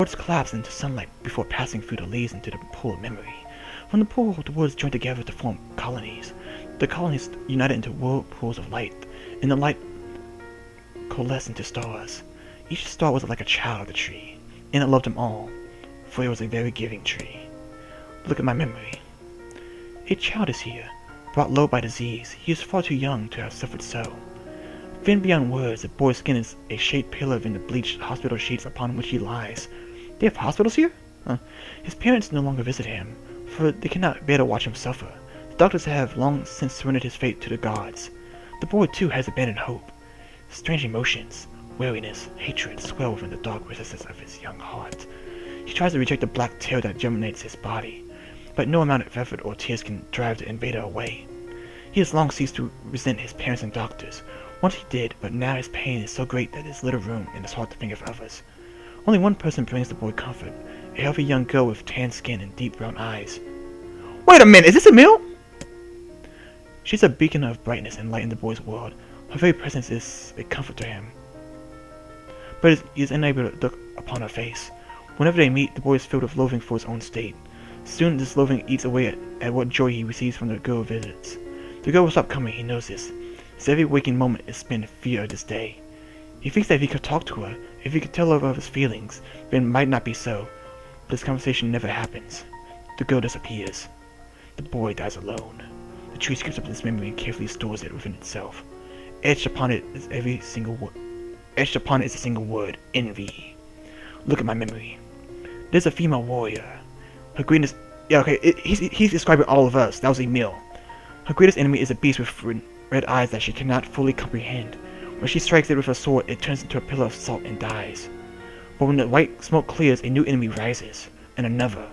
Words collapse into sunlight before passing through the leaves into the pool of memory. From the pool, the words join together to form colonies. The colonies united into whirlpools of light, and the light coalesced into stars. Each star was like a child of the tree, and it loved them all, for it was a very giving tree. Look at my memory. A child is here, brought low by disease. He is far too young to have suffered so. Thin beyond words, the boy's skin is a shade paler than the bleached hospital sheets upon which he lies. They have hospitals here? His parents no longer visit him, for they cannot bear to watch him suffer. The doctors have long since surrendered his fate to the gods. The boy, too, has abandoned hope. Strange emotions, weariness, hatred swell within the dark recesses of his young heart. He tries to reject the black terror that germinates his body, but no amount of effort or tears can drive the invader away. He has long ceased to resent his parents and doctors. Once he did, but now his pain is so great that there's little room in his heart to think of others. Only one person brings the boy comfort, a healthy young girl with tan skin and deep brown eyes. Wait a minute, is this Emil? She's a beacon of brightness and light in the boy's world. Her very presence is a comfort to him. But he is unable to look upon her face. Whenever they meet, the boy is filled with loathing for his own state. Soon this loathing eats away at what joy he receives from the girl visits. The girl will stop coming, he knows this. His every waking moment is spent in fear of this day. He thinks that if he could talk to her, if he could tell her of his feelings, then it might not be so. But this conversation never happens. The girl disappears. The boy dies alone. The tree scoops up this memory and carefully stores it within itself. Etched upon it is a single word, envy. Look at my memory. There's a female warrior. Her greatest... Yeah, okay, he's describing all of us. That was Emil. Her greatest enemy is a beast with red eyes that she cannot fully comprehend. When she strikes it with her sword, it turns into a pillar of salt and dies. But when the white smoke clears, a new enemy rises, and another,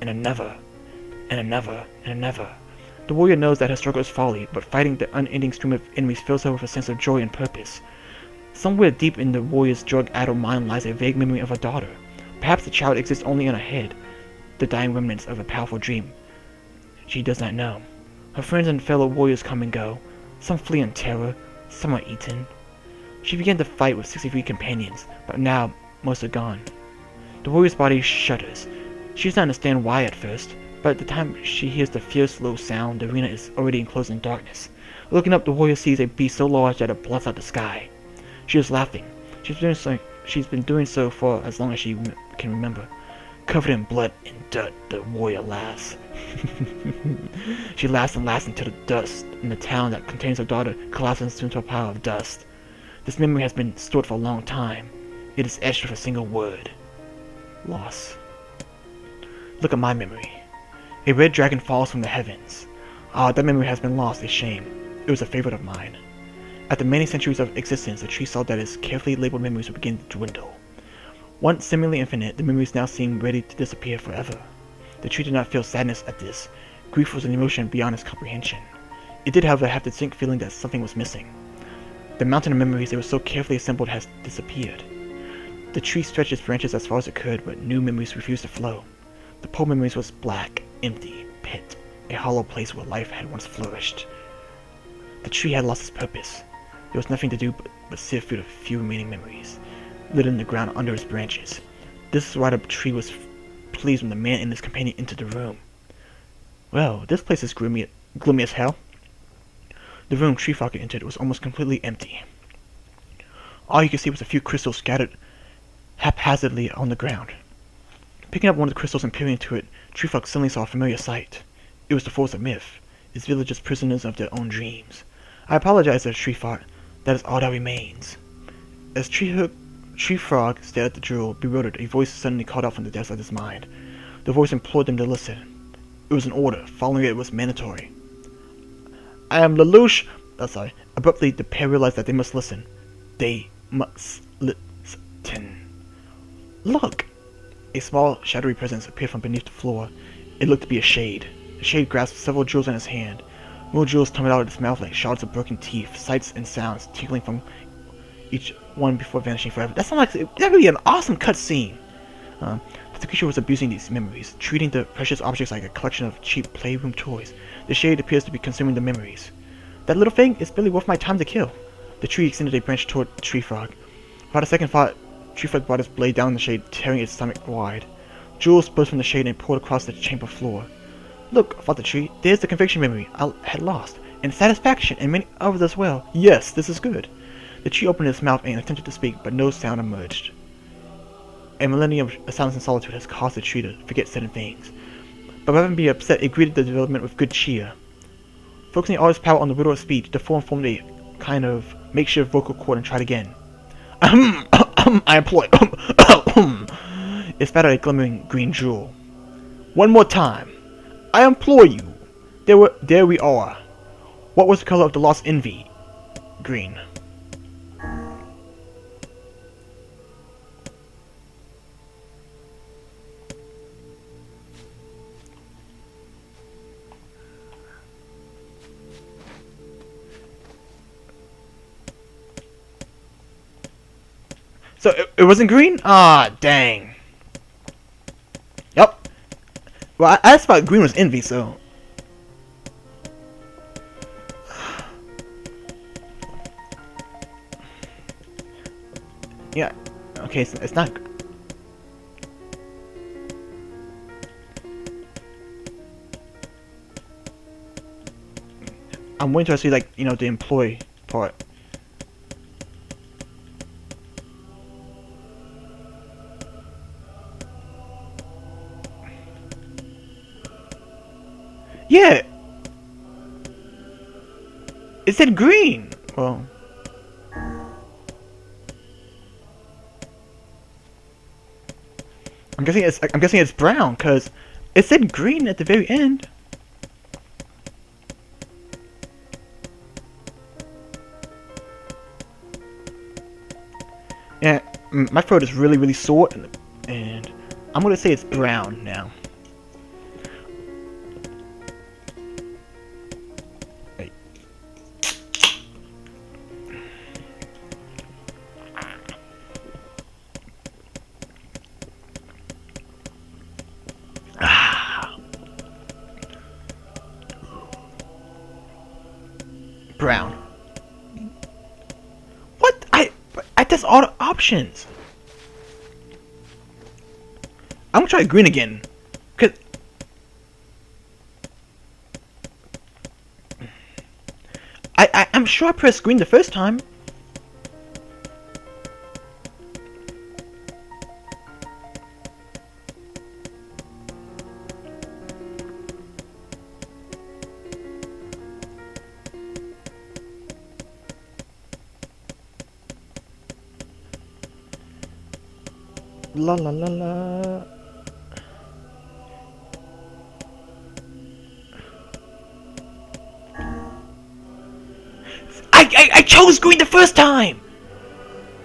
and another, and another, and another. The warrior knows that her struggle is folly, but fighting the unending stream of enemies fills her with a sense of joy and purpose. Somewhere deep in the warrior's drug-addled mind lies a vague memory of a daughter. Perhaps the child exists only in her head, the dying remnants of a powerful dream. She does not know. Her friends and fellow warriors come and go. Some flee in terror, some are eaten. She began to fight with 63 companions, but now most are gone. The warrior's body shudders. She does not understand why at first, but at the time she hears the fierce low sound, the arena is already enclosed in darkness. Looking up, the warrior sees a beast so large that it blots out the sky. She is laughing. She's been doing so for as long as she can remember. Covered in blood and dirt, the warrior laughs. She laughs and laughs until the dust in the town that contains her daughter collapses into a pile of dust. This memory has been stored for a long time. It is etched with a single word. Loss. Look at my memory. A red dragon falls from the heavens. Ah, that memory has been lost, a shame. It was a favorite of mine. After many centuries of existence, the tree saw that its carefully labeled memories would begin to dwindle. Once seemingly infinite, the memories now seemed ready to disappear forever. The tree did not feel sadness at this. Grief was an emotion beyond its comprehension. It did, however, have the distinct feeling that something was missing. The mountain of memories that was so carefully assembled has disappeared. The tree stretched its branches as far as it could, but new memories refused to flow. The pole memories was black, empty, pit, a hollow place where life had once flourished. The tree had lost its purpose. There was nothing to do but sift through the few remaining memories, littered in the ground under its branches. This is why the tree was pleased when the man and his companion entered the room. Well, this place is gloomy as hell. The room Treehugger entered was almost completely empty. All you could see was a few crystals scattered haphazardly on the ground. Picking up one of the crystals and peering into it, Treehugger suddenly saw a familiar sight. It was the forest of myth, its villagers prisoners of their own dreams. I apologize, as Treehugger. That is all that remains. As Treehugger stared at the jewel, bewildered, a voice suddenly called out from the depths of his mind. The voice implored them to listen. It was an order. Following it was mandatory. I am Lelouch. Abruptly, the pair realized that they must listen. They must listen. Look! A small, shadowy presence appeared from beneath the floor. It looked to be a shade. The shade grasped several jewels in his hand. More jewels tumbled out of its mouth like shards of broken teeth, sights and sounds tinkling from each one before vanishing forever. That sounds like that would be an awesome cutscene. But the creature was abusing these memories, treating the precious objects like a collection of cheap playroom toys. The shade appears to be consuming the memories. That little thing is barely worth my time to kill. The tree extended a branch toward the tree frog. Without a second thought, Treefrog brought his blade down the shade, tearing its stomach wide. Jewels burst from the shade and poured across the chamber floor. Look, thought the tree, there's the conviction memory I had lost, and satisfaction, and many others as well. Yes, this is good. The tree opened its mouth and attempted to speak, but no sound emerged. A millennium of silence and solitude has caused the tree to forget certain things. But rather than be upset, it greeted the development with good cheer. Focusing all its power on the riddle of speech, the form formed a kind of makeshift vocal cord and tried again. I employ. It spat out a glimmering green jewel. One more time. I implore you. There we are. What was the color of the lost envy? Green. So it wasn't green? Ah, dang. Yep. Well, I just thought green was envy, so. Yeah. Okay, so it's not. I'm waiting to see, like, you know, the employee part. Yeah! It said green! Well... I'm guessing it's brown, cause it said green at the very end. Yeah, my throat is really sore, and I'm gonna say it's brown now. Brown. What? I test all the options. I'm gonna try green again. Cause I'm sure I pressed green the first time. La la la la. I chose green the first time!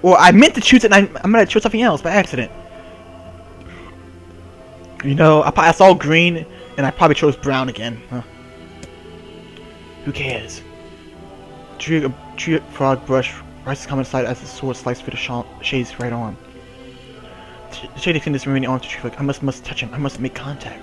Well, I meant to choose it and I might have chose something else by accident. You know, I saw green and I probably chose brown again. Huh. Who cares? Tree frog brush rises common side as the sword sliced through the shade's right arm. The shade extended his remaining arm to Treefrog. I must touch him. I must make contact.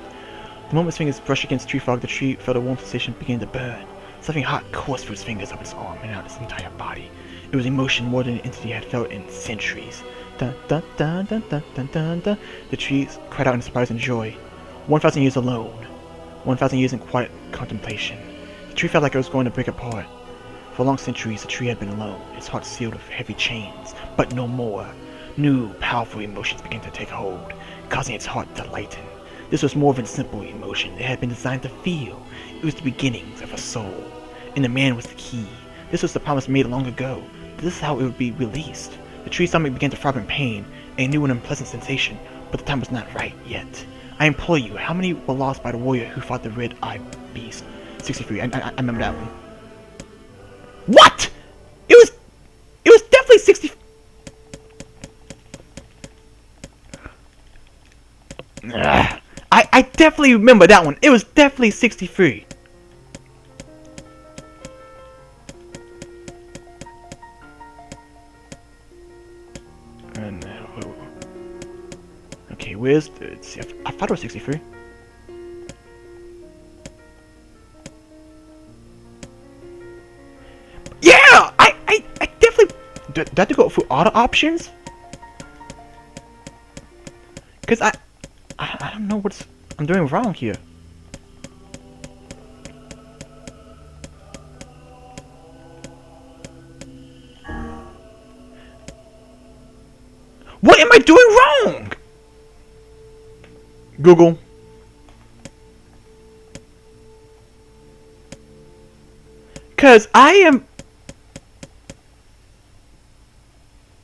The moment his fingers brushed against Treefrog, the tree felt a warm sensation begin to burn. Something hot coursed through his fingers up his arm and out his entire body. It was emotion more than an entity had felt in centuries. Dun dun dun dun dun dun dun dun. The trees cried out in surprise and joy. 1,000 years alone. 1,000 years in quiet contemplation. The tree felt like it was going to break apart. For long centuries, the tree had been alone, its heart sealed with heavy chains, but no more. New, powerful emotions began to take hold, causing its heart to lighten. This was more than simple emotion. It had been designed to feel. It was the beginnings of a soul, and the man was the key. This was the promise made long ago. This is how it would be released. The tree's stomach began to throb in pain, a new and unpleasant sensation, but the time was not right yet. I implore you, how many were lost by the warrior who fought the red-eyed beast? 63. I remember that one. What? It was definitely 60. I definitely remember that one. It was definitely 63. And okay, where's the? I thought it was 63. Yeah, I definitely. Did I have to go through all the options? Because I don't know what I'm doing wrong here. What am I doing wrong? Google. Because I am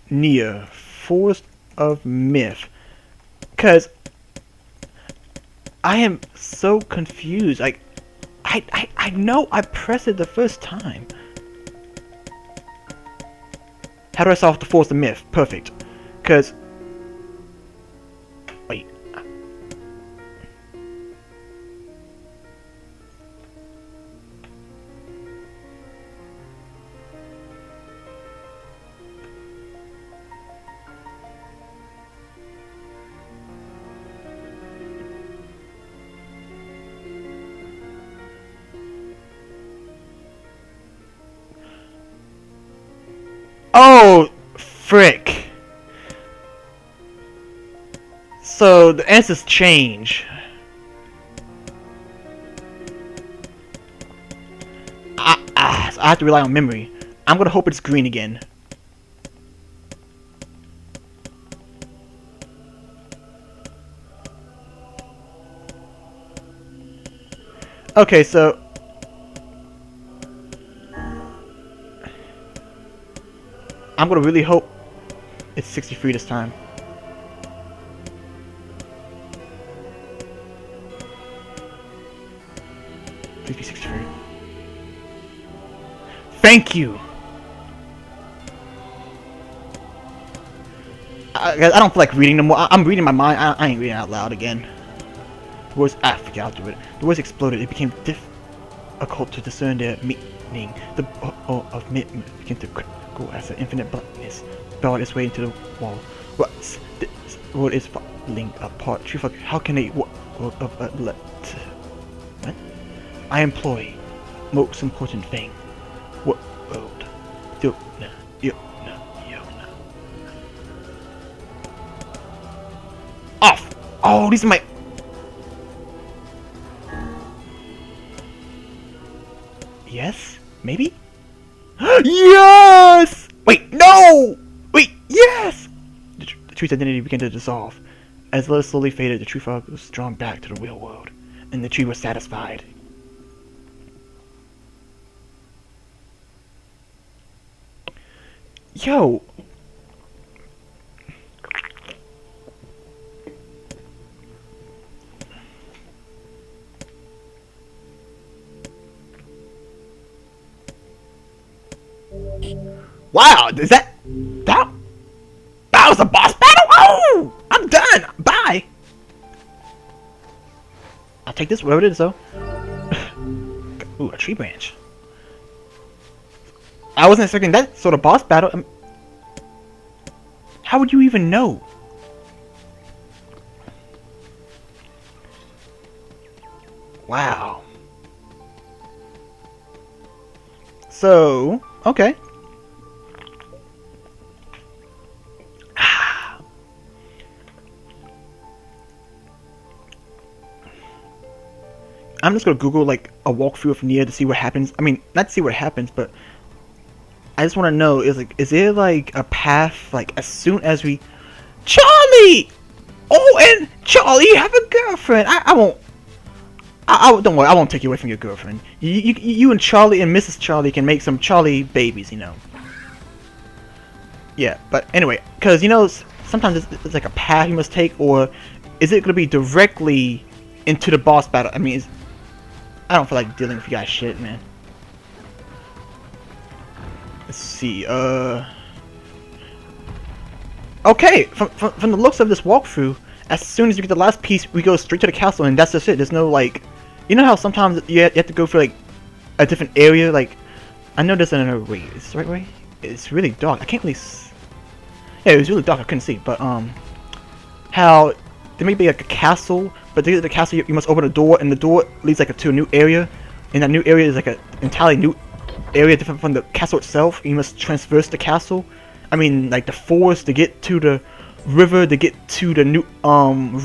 near Forest of Myth. Because I am so confused. Like, I know I pressed it the first time. How do I solve the Forest of Myth? Perfect. Because... Wait. Oh, frick. So the answers change. So I have to rely on memory. I'm gonna hope it's green again. Okay, so I'm gonna really hope it's 63 this time. Please be 63. Thank you! I don't feel like reading them more. I'm reading my mind. I ain't reading out loud again. The words, forget, I'll do it. The words exploded. It became difficult to discern their meaning. The of began to go as an infinite blackness barred its way into the wall. What's this world is falling apart? Treehugger, how can a world of what? I employ most important thing. What world? Yo. Off! Oh, these are my... Yes? Maybe? Yes! Wait, no! Wait, yes! The tree's identity began to dissolve. As the light slowly faded, the tree frog was drawn back to the real world, and the tree was satisfied. Yo! Wow, is that was a boss battle? Oh! I'm done! Bye! I'll take this, whatever it is though. Ooh, a tree branch. I wasn't expecting that sort of boss battle. How would you even know? Wow. So, okay. I'm just gonna Google like a walkthrough of Nier to see what happens. I mean, not to see what happens, but I just want to know is there like a path like as soon as we Charlie? Oh, and Charlie, you have a girlfriend. I won't. Don't worry. I won't take you away from your girlfriend. You and Charlie and Mrs. Charlie can make some Charlie babies, you know. Yeah, but anyway, because you know sometimes it's like a path you must take, or is it gonna be directly into the boss battle? I mean, I don't feel like dealing with you guys shit, man. Let's see, okay, from the looks of this walkthrough, as soon as you get the last piece, we go straight to the castle, and that's just it. There's no, like... You know how sometimes you have to go for, like, a different area? Like, I know there's another way. Is this the right way? It's really dark. I can't really... Yeah, it was really dark. I couldn't see. But, how there may be, like, a castle, but to get to the castle, you must open a door, and the door leads, like, to a new area. And that new area is, like, an entirely new area different from the castle itself. You must traverse the castle. I mean, like the forest to get to the river to get to the new ruins